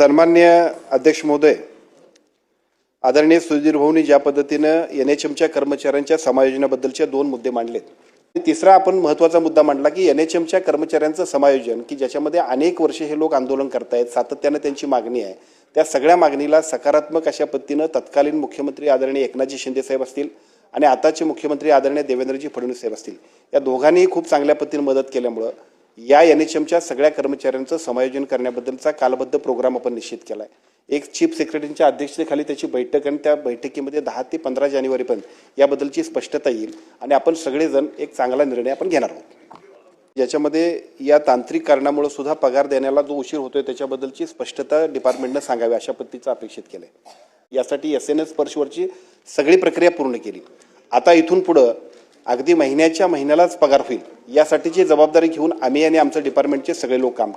सन्मान्य अध्यक्ष महोदय, आदरणीय सुधीर भाऊंनी ज्या पद्धतीनं एनएचएमच्या कर्मचाऱ्यांच्या समायोजनाबद्दलचे दोन मुद्दे मांडलेत. तिसरा आपण महत्त्वाचा मुद्दा मांडला की एनएचएमच्या कर्मचाऱ्यांचं समायोजन की ज्याच्यामध्ये अनेक वर्षे हे लोक आंदोलन करतायत, सातत्यानं त्यांची मागणी आहे. त्या सगळ्या मागणीला सकारात्मक अशा पद्धतीनं तत्कालीन मुख्यमंत्री आदरणीय एकनाथजी शिंदे साहेब असतील आणि आताचे मुख्यमंत्री आदरणीय देवेंद्रजी फडणवीस साहेब असतील, या दोघांनीही खूप चांगल्या पद्धतीने मदत केल्यामुळं या एनएचएमच्या सगळ्या कर्मचाऱ्यांचं समायोजन करण्याबद्दलचा कालबद्ध प्रोग्राम आपण निश्चित केला आहे. एक चीफ सेक्रेटरीच्या अध्यक्षतेखाली त्याची बैठक आणि त्या बैठकीमध्ये 10 ते 15 जानेवारीपर्यंत याबद्दलची स्पष्टता येईल आणि आपण सगळेजण एक चांगला निर्णय आपण घेणार आहोत. याच्यामध्ये या तांत्रिक कारणामुळे सुद्धा पगार देण्याला जो उशीर होतोय त्याच्याबद्दलची स्पष्टता डिपार्टमेंटनं सांगावी अशा पद्धतीचं अपेक्षित केलं आहे. यासाठी एसएनएस पर्सवरची सगळी प्रक्रिया पूर्ण केली. आता इथून पुढं अगदी महिन्यालाच पगार होईल यासाठीची जबाबदारी घेऊन आम्ही आणि आमचं डिपार्टमेंटचे सगळे लोक काम करतात.